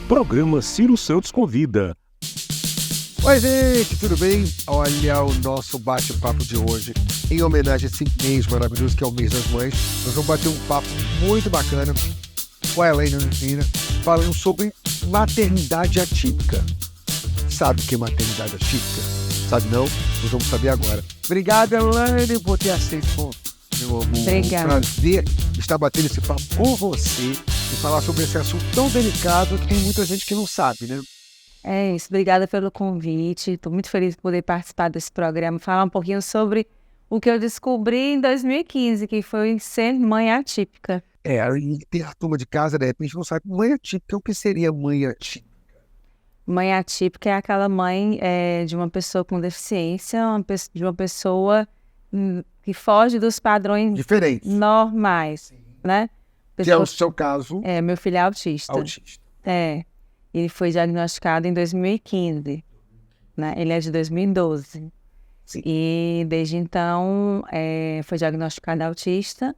Programa Ciro Santos Convida. Oi, gente, tudo bem? Olha o nosso bate-papo de hoje. Em homenagem a esse mês maravilhoso que é o mês das mães, nós vamos bater um papo muito bacana com a Elaine Oliveira, falando sobre maternidade atípica. Sabe o que é maternidade atípica? Sabe não? Nós vamos saber agora. Obrigado, Elaine, por ter aceito, meu amor. Obrigada. Um prazer estar batendo esse papo com você e falar sobre esse assunto tão delicado que tem muita gente que não sabe, né? É isso, obrigada pelo convite. Estou muito feliz de poder participar desse programa, falar um pouquinho sobre o que eu descobri em 2015, que foi ser mãe atípica. E ter a turma de casa, de repente, não sabe mãe atípica. O que seria mãe atípica? Mãe atípica é aquela mãe de uma pessoa com deficiência, de uma pessoa que foge dos padrões Diferente. normais, né? Que é o seu caso. Meu filho é autista. Ele foi diagnosticado em 2015, né? Ele é de 2012. Sim. E desde então foi diagnosticado autista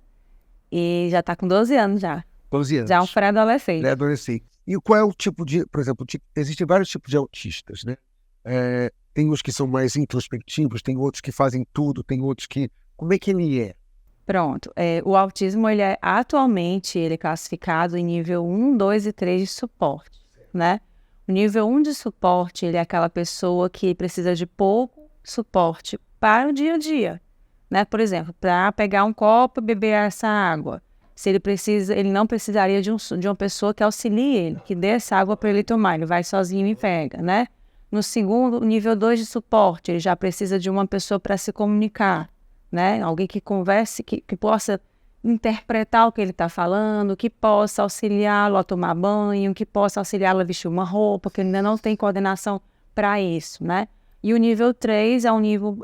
e já está com 12 anos já. 12 anos. Já é um pré-adolescente. Pré-adolescente. E qual é o tipo de... Por exemplo, existem vários tipos de autistas, né? Tem uns que são mais introspectivos, tem outros que fazem tudo, tem outros que... Como é que ele é? Pronto. O autismo, atualmente, ele é classificado em nível 1, 2 e 3 de suporte, né? O nível 1 de suporte, ele é aquela pessoa que precisa de pouco suporte para o dia a dia, né? Por exemplo, para pegar um copo e beber essa água. Se ele precisa, ele não precisaria de uma pessoa que auxilie ele, que dê essa água para ele tomar. Ele vai sozinho e pega, né? No segundo, nível 2 de suporte, ele já precisa de uma pessoa para se comunicar, né? Alguém que converse, que possa interpretar o que ele está falando, que possa auxiliá-lo a tomar banho, que possa auxiliá-lo a vestir uma roupa, que ele ainda não tem coordenação para isso, né? E o nível 3 é um nível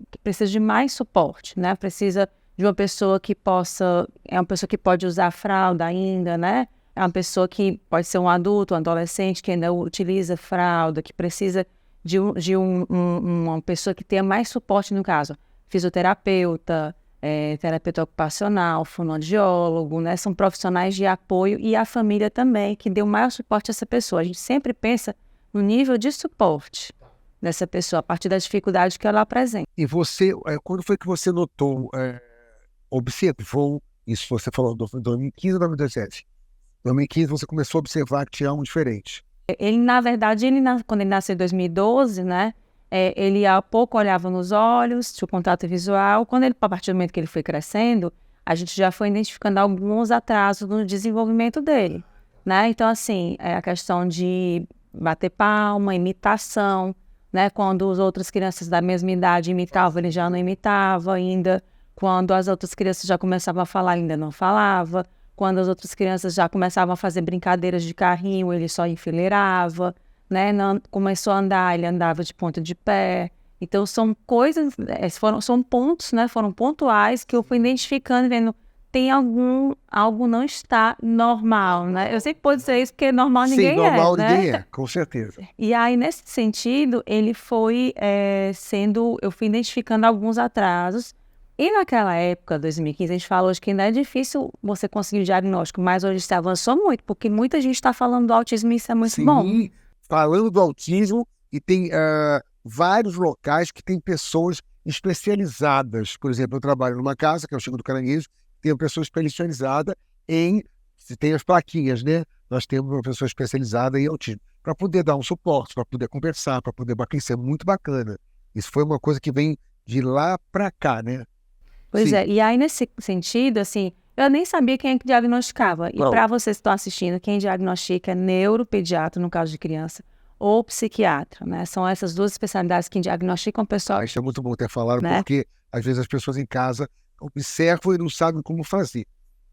que precisa de mais suporte, né? Precisa de uma pessoa que possa... É uma pessoa que pode usar fralda ainda, né? É uma pessoa que pode ser um adulto, um adolescente que ainda utiliza fralda, que precisa de uma pessoa que tenha mais suporte, no caso. Fisioterapeuta, terapeuta ocupacional, fonoaudiólogo, né? São profissionais de apoio e a família também, que dê o maior suporte a essa pessoa. A gente sempre pensa no nível de suporte dessa pessoa, a partir da dificuldade que ela apresenta. E você, quando foi que você notou, observou, isso você falou em 2015 ou 2017? Em 2015 você começou a observar que tinha algo diferente. Ele, na verdade, quando ele nasceu em 2012, né? Ele há pouco olhava nos olhos, tinha o contato visual. A partir do momento que ele foi crescendo, a gente já foi identificando alguns atrasos no desenvolvimento dele, né? Então, assim, a questão de bater palma, imitação, né? Quando as outras crianças da mesma idade imitavam, ele já não imitava ainda. Quando as outras crianças já começavam a falar, ainda não falava. Quando as outras crianças já começavam a fazer brincadeiras de carrinho, ele só enfileirava, né? Não, começou a andar, ele andava de ponta de pé. Então, são coisas, são pontos, né? Foram pontuais que eu fui identificando, vendo, tem algo não está normal, né? Eu sempre posso dizer isso, porque normal ninguém Sim, normal né? ninguém é, com certeza. E aí, nesse sentido, ele foi eu fui identificando alguns atrasos. E naquela época, 2015, a gente fala hoje que ainda é difícil você conseguir o diagnóstico, mas hoje se avançou muito, porque muita gente está falando do autismo e isso é muito bom. Sim, falando do autismo, e tem vários locais que tem pessoas especializadas. Por exemplo, eu trabalho numa casa, que é o Chico do Caranguejo, tem uma pessoa especializada se tem as plaquinhas, né? Nós temos uma pessoa especializada em autismo, para poder dar um suporte, para poder conversar, para poder bater. Isso é muito bacana. Isso foi uma coisa que vem de lá para cá, né? Pois Sim. e aí nesse sentido, assim, eu nem sabia quem é que diagnosticava. E para vocês que estão assistindo, quem diagnostica é neuropediatra, no caso de criança, ou psiquiatra, né? São essas duas especialidades que diagnosticam o pessoal. Isso é muito bom ter falado, né? Porque às vezes as pessoas em casa observam e não sabem como fazer.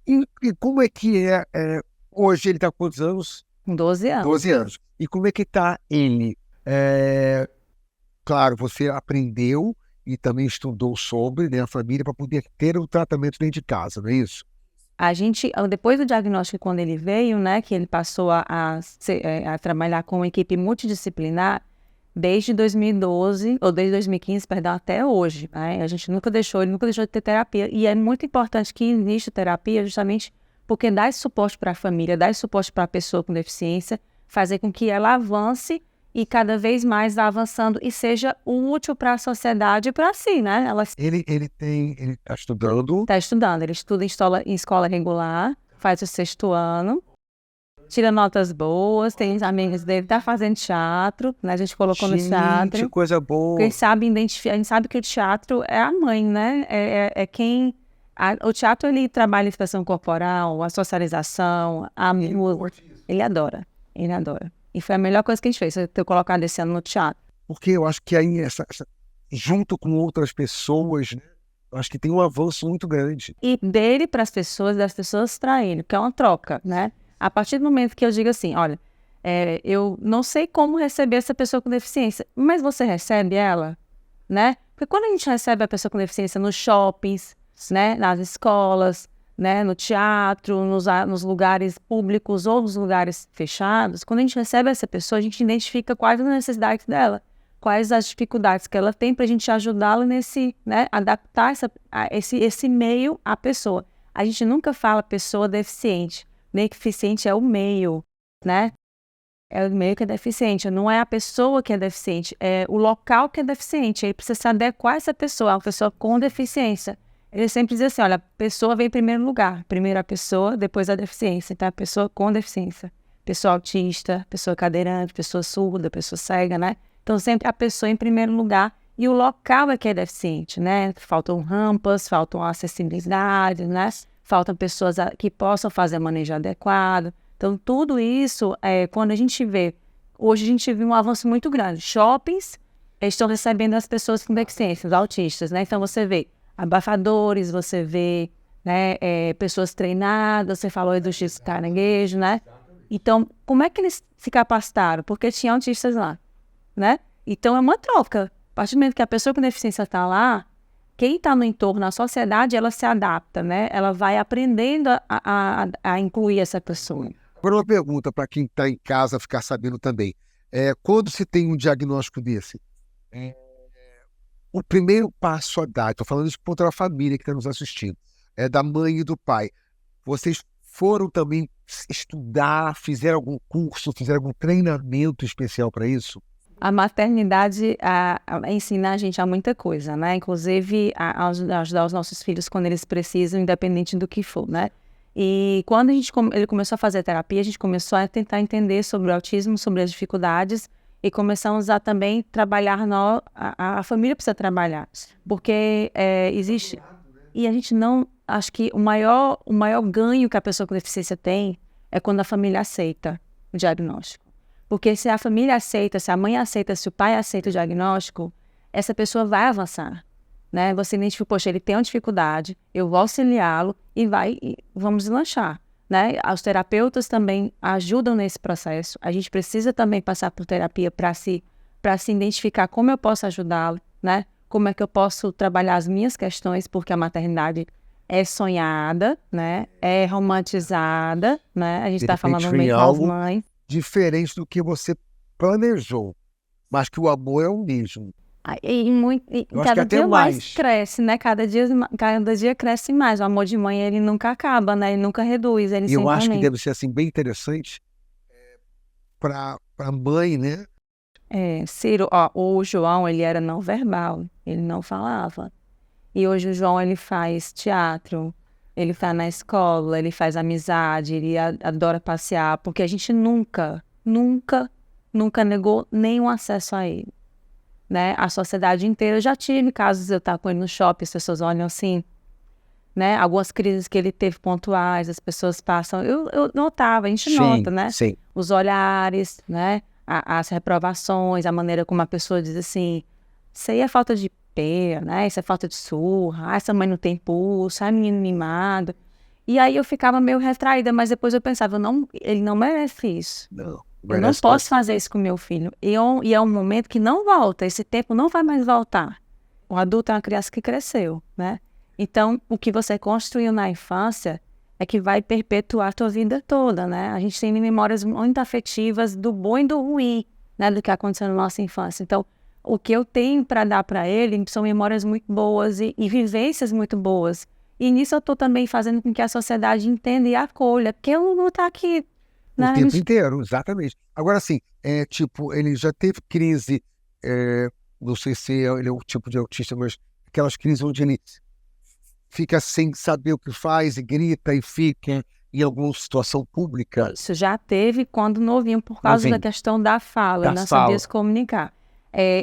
E como é que hoje ele está com quantos anos? Com 12 anos. 12 anos. E como é que está ele? Claro, você aprendeu e também estudou sobre, né, a família para poder ter o tratamento dentro de casa, não é isso? A gente, depois do diagnóstico, quando ele veio, né, que ele passou a trabalhar com uma equipe multidisciplinar, desde 2012, ou desde 2015, perdão, até hoje, né? Ele nunca deixou de ter terapia. E é muito importante que exista terapia justamente porque dá esse suporte para a família, dá esse suporte para a pessoa com deficiência, fazer com que ela avance e cada vez mais vá avançando e seja útil para a sociedade e para si, né? Ela Ele está estudando. está estudando, ele estuda em escola regular, faz o 6º ano, tira notas boas, tem os amigos dele, está fazendo teatro, né? A gente colocou no teatro. Gente, coisa boa. Porque a gente sabe que o teatro é a mãe, né? É quem... o teatro, ele trabalha a expressão corporal, a socialização, ele adora. E foi a melhor coisa que a gente fez, ter colocado esse ano no teatro. Porque eu acho que aí, junto com outras pessoas, né, eu acho que tem um avanço muito grande. E dele para as pessoas, das pessoas para ele, porque é uma troca, né? A partir do momento que eu digo assim, olha, eu não sei como receber essa pessoa com deficiência, mas você recebe ela, né? Porque quando a gente recebe a pessoa com deficiência nos shoppings, né, nas escolas, né, no teatro, nos lugares públicos ou nos lugares fechados, quando a gente recebe essa pessoa, a gente identifica quais as necessidades dela, quais as dificuldades que ela tem para a gente ajudá-la nesse, né, adaptar esse meio à pessoa. A gente nunca fala pessoa deficiente, deficiente é o meio, né? É o meio que é deficiente, não é a pessoa que é deficiente, é o local que é deficiente. Aí precisa se adequar a essa pessoa, a uma pessoa com deficiência. Ele sempre diz assim, olha, a pessoa vem em primeiro lugar. Primeiro a pessoa, depois a deficiência. Então, a pessoa com deficiência. Pessoa autista, pessoa cadeirante, pessoa surda, pessoa cega, né? Então, sempre a pessoa em primeiro lugar. E o local é que é deficiente, né? Faltam rampas, faltam acessibilidade, né? Faltam pessoas que possam fazer manejo adequado. Então, tudo isso, quando a gente vê... Hoje a gente viu um avanço muito grande. Shoppings estão recebendo as pessoas com deficiência, os autistas, né? Então, você vê abafadores, você vê, né, pessoas treinadas, você falou aí do X caranguejo, né? Então, como é que eles se capacitaram? Porque tinha autistas lá, né? Então, é uma troca. A partir do momento que a pessoa com deficiência está lá, quem está no entorno, a sociedade, ela se adapta, né? Ela vai aprendendo a incluir essa pessoa. Agora uma pergunta para quem está em casa ficar sabendo também. Quando se tem um diagnóstico desse, o primeiro passo a dar, estou falando isso contra a família que está nos assistindo, é da mãe e do pai. Vocês foram também estudar, fizeram algum curso, fizeram algum treinamento especial para isso? A maternidade ensina a gente a muita coisa, né? Inclusive a ajudar os nossos filhos quando eles precisam, independente do que for, né? E quando ele começou a fazer terapia, a gente começou a tentar entender sobre o autismo, sobre as dificuldades, e começamos a também trabalhar, a família precisa trabalhar, porque existe... E a gente não... Acho que o maior ganho que a pessoa com deficiência tem é quando a família aceita o diagnóstico. Porque se a família aceita, se a mãe aceita, se o pai aceita o diagnóstico, essa pessoa vai avançar, né? Você identifica, poxa, ele tem uma dificuldade, eu vou auxiliá-lo e vamos deslanchar, né? Os terapeutas também ajudam nesse processo. A gente precisa também passar por terapia para se identificar como eu posso ajudá-lo, né? Como é que eu posso trabalhar as minhas questões, porque a maternidade é sonhada, né? É romantizada, né? A gente está falando meio com as mães. Diferente do que você planejou, mas que o amor é o mesmo. E cada dia mais cresce, né? Cada dia cresce mais. O amor de mãe, ele nunca acaba, né? Ele nunca reduz, ele E eu acho que aumenta. deve ser assim bem interessante para a mãe, né? Ciro, o João, ele era não verbal, ele não falava. E hoje o João, ele faz teatro, ele tá na escola, ele faz amizade, ele adora passear, porque a gente nunca negou nenhum acesso a ele, né? A sociedade inteira, eu já tive casos de eu estar com ele no shopping, as pessoas olham assim, né? Algumas crises que ele teve pontuais, as pessoas passam, eu notava, a gente nota, né? Sim. Os olhares, né? As reprovações, a maneira como a pessoa diz assim, isso aí é falta de pé, né? Isso é falta de surra, essa mãe não tem pulso, menino mimado. E aí eu ficava meio retraída, mas depois eu pensava, ele não merece isso. Eu não posso fazer isso com meu filho. E é um momento que não volta, esse tempo não vai mais voltar. O adulto é uma criança que cresceu, né? Então, o que você construiu na infância é que vai perpetuar a tua vida toda, né? A gente tem memórias muito afetivas do bom e do ruim, né? Do que aconteceu na nossa infância. Então, o que eu tenho para dar para ele são memórias muito boas e vivências muito boas. E nisso eu estou também fazendo com que a sociedade entenda e acolha, porque eu não estou aqui né? O tempo inteiro, exatamente. Agora, assim, tipo, ele já teve crise, não sei se ele é um tipo de autista, mas aquelas crises onde ele fica sem saber o que faz e grita e fica em alguma situação pública. Isso já teve quando novinho, por causa da questão da fala, não sabia se comunicar.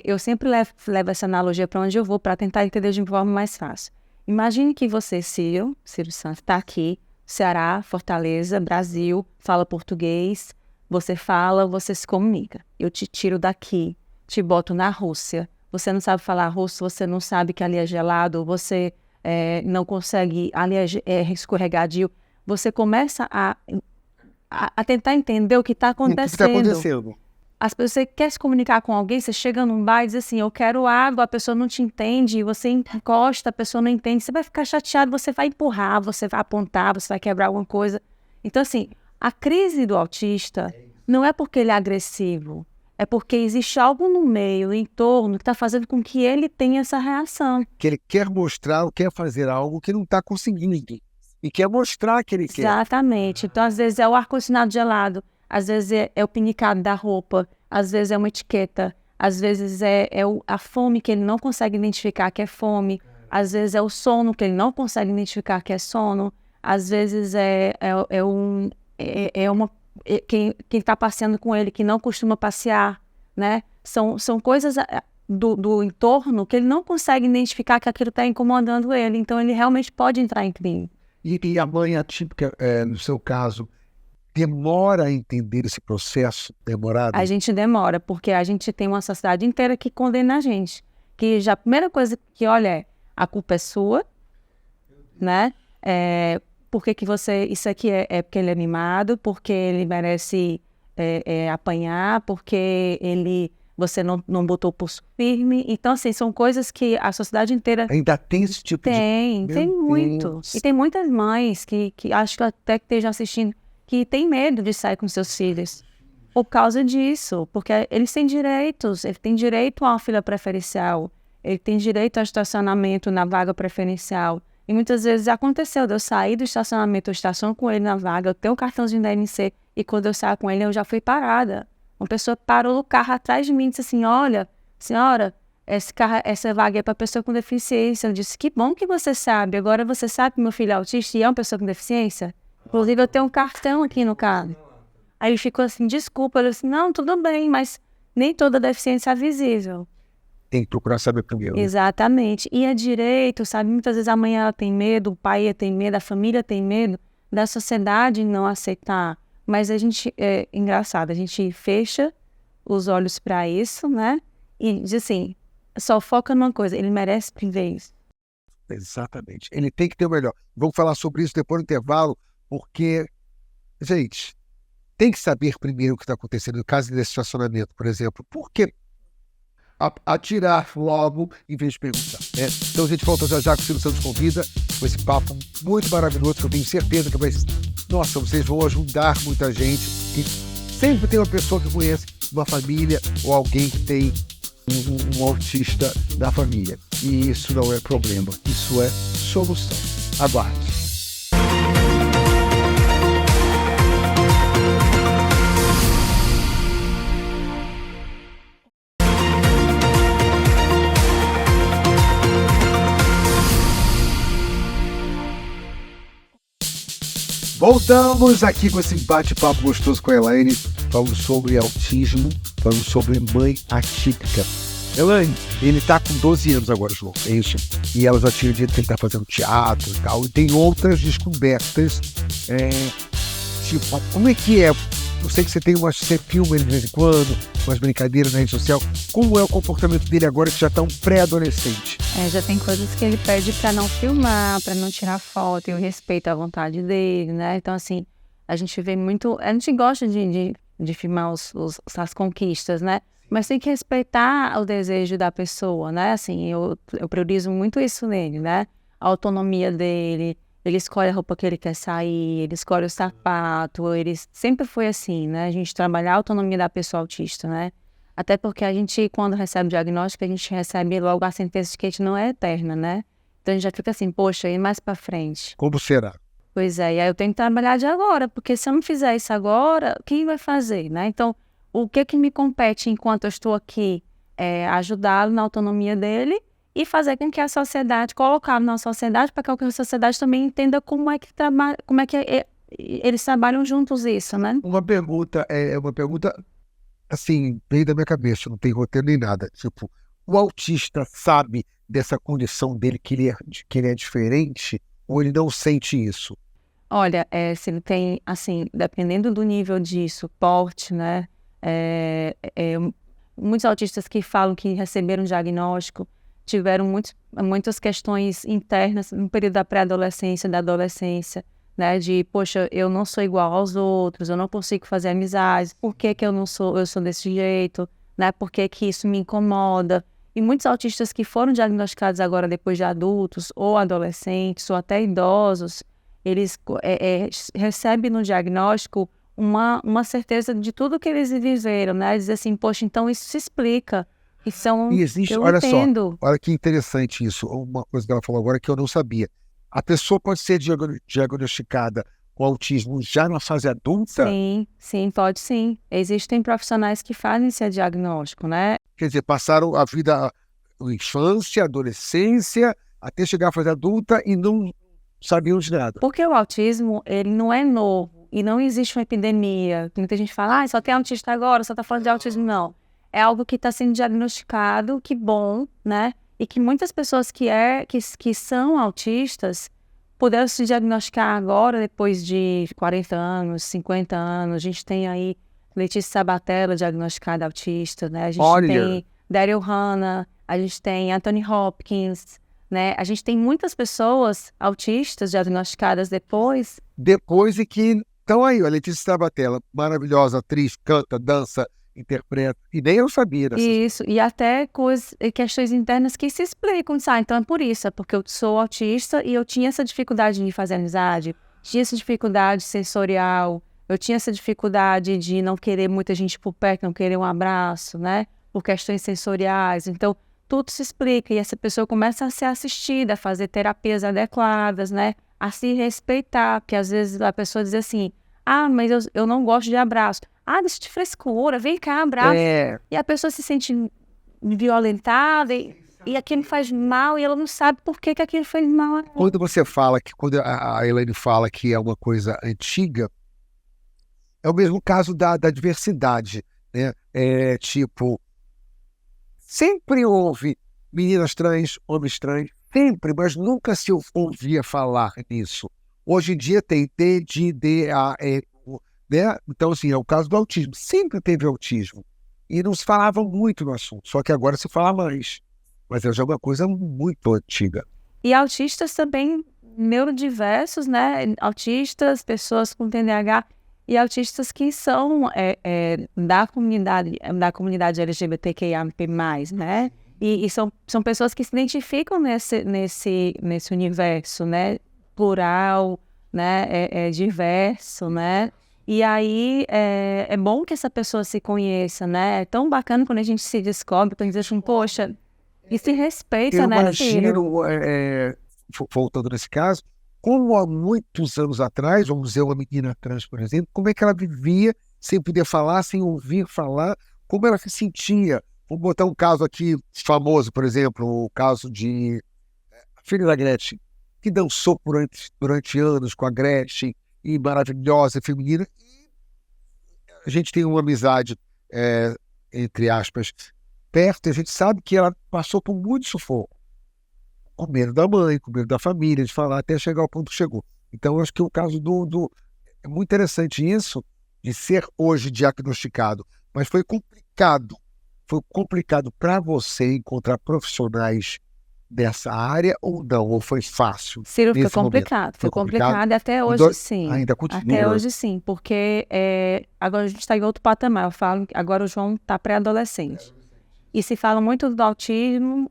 Eu sempre levo essa analogia para onde eu vou, para tentar entender de uma forma mais fácil. Imagine que você, Ciro Santos, está aqui, Ceará, Fortaleza, Brasil, fala português, você fala, você se comunica. Eu te tiro daqui, te boto na Rússia, você não sabe falar russo, você não sabe que ali é gelado, você não consegue, ali é escorregadio. Você começa a tentar entender o que está acontecendo. O que está acontecendo? Você quer se comunicar com alguém, você chega num bar e diz assim, eu quero água, a pessoa não te entende, você encosta, a pessoa não entende, você vai ficar chateado, você vai empurrar, você vai apontar, você vai quebrar alguma coisa. Então, assim, a crise do autista não é porque ele é agressivo, é porque existe algo no meio, no entorno, que está fazendo com que ele tenha essa reação. Que ele quer mostrar ou quer fazer algo que não está conseguindo. E quer mostrar que ele quer. Exatamente. Então, às vezes, é o ar-condicionado gelado, às vezes é o pinicado da roupa, às vezes é uma etiqueta, às vezes a fome que ele não consegue identificar que é fome, às vezes é o sono que ele não consegue identificar que é sono, às vezes quem está passeando com ele que não costuma passear, né? São coisas do entorno que ele não consegue identificar que aquilo está incomodando ele, então ele realmente pode entrar em crise. E a mãe atípica, no seu caso, demora a entender esse processo demorado? A gente demora, porque a gente tem uma sociedade inteira que condena a gente. Que já a primeira coisa que olha a culpa é sua, né? Por que você, isso aqui é porque ele é mimado, porque ele merece apanhar, porque você não botou o pulso firme. Então, assim, são coisas que a sociedade inteira... Ainda tem esse tipo tem muito. Deus. E tem muitas mães que acho que até que estejam assistindo, que tem medo de sair com seus filhos por causa disso, porque eles têm direitos, ele tem direito a uma fila preferencial, ele tem direito a estacionamento na vaga preferencial, e muitas vezes aconteceu de eu sair do estacionamento, eu estaciono com ele na vaga, eu tenho um cartãozinho da NC, e quando eu saio com ele, eu já fui parada. Uma pessoa parou no carro atrás de mim e disse assim, olha, senhora, essa vaga é para pessoa com deficiência. Eu disse, que bom que você sabe, agora você sabe que meu filho é autista e é uma pessoa com deficiência? Inclusive, eu tenho um cartão aqui no carro. Aí ele ficou assim, desculpa. Eu disse, não, tudo bem, mas nem toda deficiência é visível. Tem que procurar saber primeiro. Exatamente. E é direito, sabe? Muitas vezes a mãe ela tem medo, o pai tem medo, a família tem medo da sociedade não aceitar. Mas a gente, engraçado, a gente fecha os olhos para isso, né? E diz assim, só foca numa coisa, ele merece viver isso. Exatamente. Ele tem que ter o melhor. Vamos falar sobre isso depois do intervalo, porque, gente, tem que saber primeiro o que está acontecendo. No caso desse estacionamento, por exemplo, por que atirar logo em vez de perguntar, né? Então a gente volta já com o Ciro Santos Convida, com esse papo muito maravilhoso, que eu tenho certeza que vai... Nossa, vocês vão ajudar muita gente. E sempre tem uma pessoa que conhece uma família ou alguém que tem um autista da família. E isso não é problema, isso é solução. Aguarde. Voltamos aqui com esse bate-papo gostoso com a Elaine, falando sobre autismo, falando sobre mãe atípica. Elaine, ele tá com 12 anos agora, João, é isso? E ela já tinha dito que ele tá fazendo teatro e tal, e tem outras descobertas, tipo, como é que é? Eu sei que você filma ele de vez em quando, umas brincadeiras na rede social. Como é o comportamento dele agora que já tá um pré-adolescente? Já tem coisas que ele pede para não filmar, para não tirar foto, e eu respeito a vontade dele, né? Então, assim, a gente vê muito... A gente gosta de filmar as conquistas, né? Mas tem que respeitar o desejo da pessoa, né? Assim, eu priorizo muito isso nele, né? A autonomia dele, ele escolhe a roupa que ele quer sair, ele escolhe o sapato, ele sempre foi assim, né? A gente trabalhar a autonomia da pessoa autista, né? Até porque a gente, quando recebe o diagnóstico, a gente recebe logo a sentença de que a gente não é eterna, né? Então a gente já fica assim, poxa, e mais pra frente? Como será? Pois é, e aí eu tenho que trabalhar de agora, porque se eu não fizer isso agora, quem vai fazer, né? Então, o que me compete enquanto eu estou aqui é ajudá-lo na autonomia dele e fazer com que a sociedade, colocá-lo na sociedade, para que a sociedade também entenda como é que trabalha, eles trabalham juntos isso, né? Uma pergunta, uma pergunta, assim, veio da minha cabeça, não tem roteiro nem nada. Tipo, o autista sabe dessa condição dele, que ele é diferente, ou ele não sente isso? Olha, se ele tem, assim, dependendo do nível de suporte, né? Muitos autistas que falam que receberam diagnóstico tiveram muitas questões internas no período da pré-adolescência, da adolescência, né? De, poxa, eu não sou igual aos outros, eu não consigo fazer amizades, por que que eu sou desse jeito, né? Por que que isso me incomoda? E muitos autistas que foram diagnosticados agora depois de adultos, ou adolescentes, ou até idosos, eles recebem no diagnóstico uma certeza de tudo que eles viveram, né? Diz assim, poxa, então isso se explica. E existe, Eu olha só, entendo. olha que interessante isso, uma coisa que ela falou agora que eu não sabia. A pessoa pode ser diagnosticada com autismo já na fase adulta? Sim, pode sim. Existem profissionais que fazem esse diagnóstico, né? Quer dizer, passaram a vida, a infância, a adolescência, até chegar à fase adulta e não sabiam de nada. Porque o autismo, ele não é novo e não existe uma epidemia. Muita gente fala, só tem autista agora, só está falando de autismo. Não. É algo que está sendo diagnosticado, que bom, né? E que muitas pessoas que são autistas puderam se diagnosticar agora, depois de 40 anos, 50 anos. A gente tem aí Letícia Sabatella diagnosticada autista, né? A gente tem Daryl Hannah, a gente tem Anthony Hopkins, né? A gente tem muitas pessoas autistas diagnosticadas depois. Depois e que estão aí, a Letícia Sabatella, maravilhosa atriz, canta, dança, interpreta, e nem eu sabia dessas coisas. Isso, e até questões internas que se explicam, sabe? Então é por isso, é porque eu sou autista e eu tinha essa dificuldade de fazer amizade, tinha essa dificuldade sensorial, eu tinha essa dificuldade de não querer muita gente por perto, não querer um abraço, né? Por questões sensoriais. Então, tudo se explica e essa pessoa começa a ser assistida, a fazer terapias adequadas, né? A se respeitar, porque às vezes a pessoa diz assim, mas eu não gosto de abraço. Deixa de frescura, vem cá, abraço. E a pessoa se sente violentada e aquilo faz mal e ela não sabe por que aquilo fez mal a ela. Quando você fala quando a Elaine fala que é uma coisa antiga, é o mesmo caso da diversidade, né? Tipo, sempre houve meninas trans, homens trans, sempre, mas nunca se ouvia falar nisso. Hoje em dia tem T, D, D, A, E, né? Então, assim, é o caso do autismo. Sempre teve autismo. E não se falava muito no assunto. Só que agora se fala mais. Mas é já uma coisa muito antiga. E autistas também neurodiversos, né? Autistas, pessoas com TDAH e autistas que são da comunidade LGBTQIA+, né? E são pessoas que se identificam nesse universo, né? Plural, né? Diverso, né? E aí, é bom que essa pessoa se conheça, né? É tão bacana quando a gente se descobre, quando a gente diz assim, poxa, e se respeita, né, filho? Voltando nesse caso, como há muitos anos atrás, vamos dizer, uma menina trans, por exemplo, como é que ela vivia sem poder falar, sem ouvir falar, como ela se sentia? Vou botar um caso aqui famoso, por exemplo, o caso de a filha da Gretchen, que dançou durante anos com a Gretchen, e maravilhosa, feminina, e a gente tem uma amizade, entre aspas, perto, e a gente sabe que ela passou por muito sufoco, com medo da mãe, com medo da família, de falar, até chegar ao ponto que chegou. Então, eu acho que o caso é muito interessante isso, de ser hoje diagnosticado, mas foi complicado para você encontrar profissionais dessa área ou não? Ou foi fácil? Ciro, foi complicado. Foi complicado e até hoje sim. Ainda continua. Até hoje sim, porque agora a gente está em outro patamar. Eu falo que agora o João está pré-adolescente. E se fala muito do autismo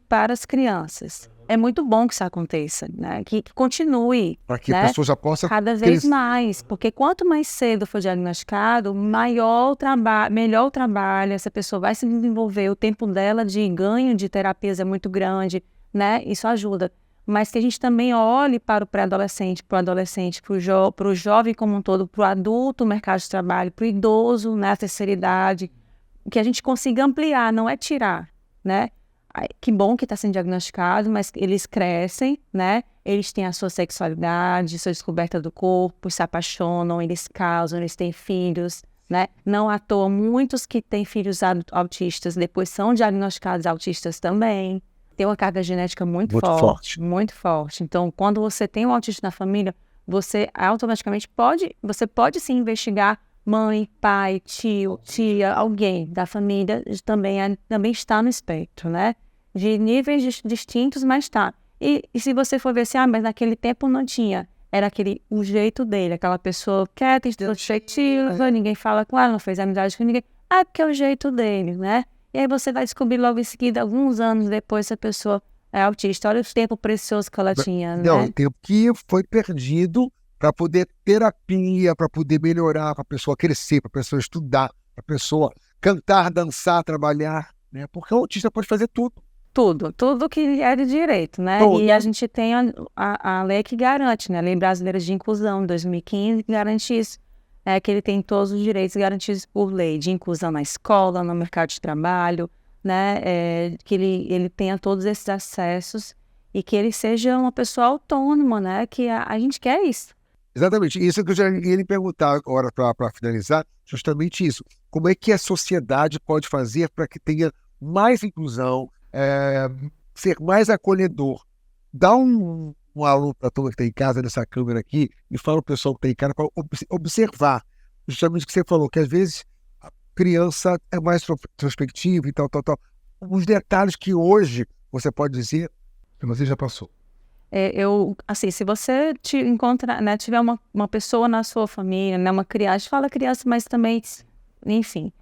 para as crianças. É muito bom que isso aconteça, né? Que continue. Para que a pessoa já possa cada vez mais. Porque quanto mais cedo for diagnosticado, melhor o trabalho, essa pessoa vai se desenvolver, o tempo dela de ganho de terapias é muito grande, né? Isso ajuda. mas que a gente também olhe para o pré-adolescente, para o adolescente, para o jovem como um todo, para o adulto, o mercado de trabalho, para o idoso, né, a terceira idade, que a gente consiga ampliar, não é tirar, né? Que bom que está sendo diagnosticado, mas eles crescem, né? Eles têm a sua sexualidade, sua descoberta do corpo, se apaixonam, eles casam, eles têm filhos, né? Não à toa, muitos que têm filhos autistas depois são diagnosticados autistas também. Tem uma carga genética muito forte. Muito forte. Então, quando você tem um autista na família, você automaticamente pode sim investigar mãe, pai, tio, tia, alguém da família também está no espectro, né? De níveis distintos, mas está. E se você for ver assim, mas naquele tempo não tinha, era o jeito dele, aquela pessoa quieta, introspectiva, ninguém fala com ela, não fez amizade com ninguém. Porque é o jeito dele, né? E aí você vai descobrir logo em seguida, alguns anos depois, se a pessoa é autista. Olha o tempo precioso que ela tinha, né? Não, o tempo que foi perdido para poder terapia, para poder melhorar, para a pessoa crescer, para a pessoa estudar, para a pessoa cantar, dançar, trabalhar, né? Porque o autista pode fazer tudo. Tudo que é de direito, né? Tudo. E a gente tem a lei que garante, né? A Lei Brasileira de Inclusão, de 2015, que garante isso. Que ele tem todos os direitos garantidos por lei, de inclusão na escola, no mercado de trabalho, né? Que ele tenha todos esses acessos e que ele seja uma pessoa autônoma, né? Que a gente quer isso. Exatamente. Isso que eu já ia lhe perguntar agora para finalizar, justamente isso. Como é que a sociedade pode fazer para que tenha mais inclusão, ser mais acolhedor? Dá um alô para a turma que está em casa nessa câmera aqui e fala o pessoal que está em casa para observar justamente o que você falou, que às vezes a criança é mais introspectiva e tal. Os detalhes que hoje você pode dizer que você já passou. Se você encontrar, né, tiver uma pessoa na sua família, né, uma criança, fala criança, mas também, enfim,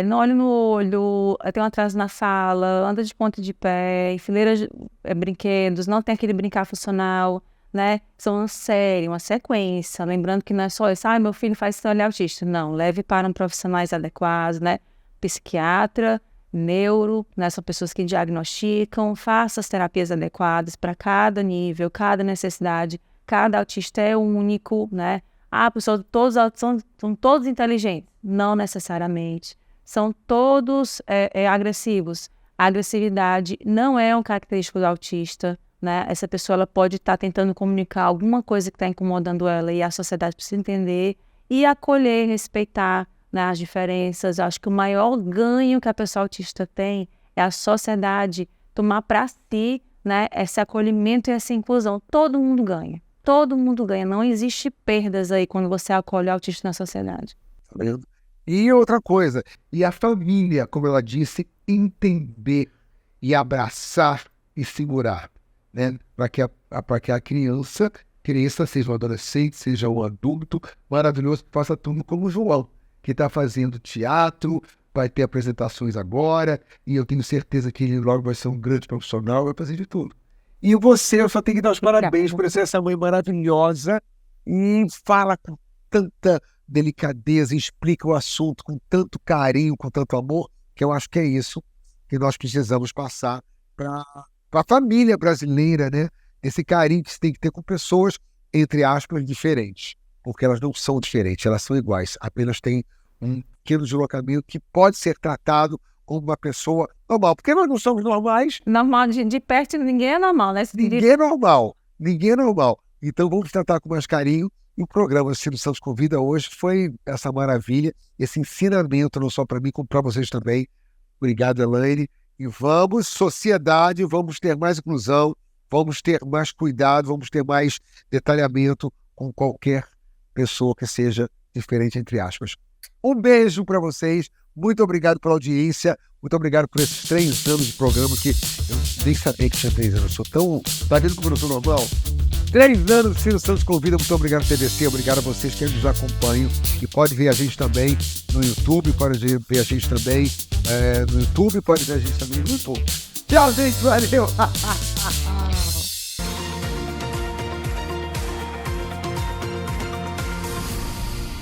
no olho no olho, tem um atraso na fala, anda de ponta de pé, enfileira de brinquedos, não tem aquele brincar funcional, né? São uma série, uma sequência. Lembrando que não é só isso, meu filho faz isso, ele é autista. Não, leve para profissionais adequados, né? Psiquiatra, neuro, né? São pessoas que diagnosticam, faça as terapias adequadas para cada nível, cada necessidade. Cada autista é único, né? São todos inteligentes. Não necessariamente. São todos agressivos. A agressividade não é um característico do autista, né? Essa pessoa ela pode estar tentando comunicar alguma coisa que está incomodando ela e a sociedade precisa entender e acolher, respeitar, né, as diferenças. Acho que o maior ganho que a pessoa autista tem é a sociedade tomar para si, né, esse acolhimento e essa inclusão. Todo mundo ganha. Todo mundo ganha. Não existe perdas aí quando você acolhe o autista na sociedade. Tá vendo? E outra coisa, e a família, como ela disse, entender e abraçar e segurar, né? Para que a criança cresça, seja um adolescente, seja um adulto maravilhoso, que faça tudo como o João, que está fazendo teatro, vai ter apresentações agora, e eu tenho certeza que ele logo vai ser um grande profissional, vai fazer de tudo. E você, eu só tenho que dar os parabéns por ser essa mãe maravilhosa e fala com tanta delicadeza, explica o assunto com tanto carinho, com tanto amor, que eu acho que é isso que nós precisamos passar para a família brasileira, né? Esse carinho que você tem que ter com pessoas, entre aspas, diferentes, porque elas não são diferentes, elas são iguais, apenas tem um pequeno deslocamento que pode ser tratado como uma pessoa normal, porque nós não somos normais. Normal, de perto ninguém é normal, né? Ninguém é normal. Então vamos tratar com mais carinho. E o programa Silvio Santos Convida hoje foi essa maravilha, esse ensinamento, não só para mim, como para vocês também. Obrigado, Elaine. E vamos, sociedade, vamos ter mais inclusão, vamos ter mais cuidado, vamos ter mais detalhamento com qualquer pessoa que seja diferente, entre aspas. Um beijo para vocês. Muito obrigado pela audiência. Muito obrigado por esses 3 anos de programa que eu nem sabia que tinha 3 anos. Eu sou tão... Tá vendo como eu não sou normal? 3 anos, Silvio Santos Convida. Muito obrigado, TVC. Obrigado a vocês que nos acompanham. E pode ver a gente também no YouTube. Pode ver a gente também no YouTube. Pode ver a gente também no YouTube. Tchau, gente. Valeu.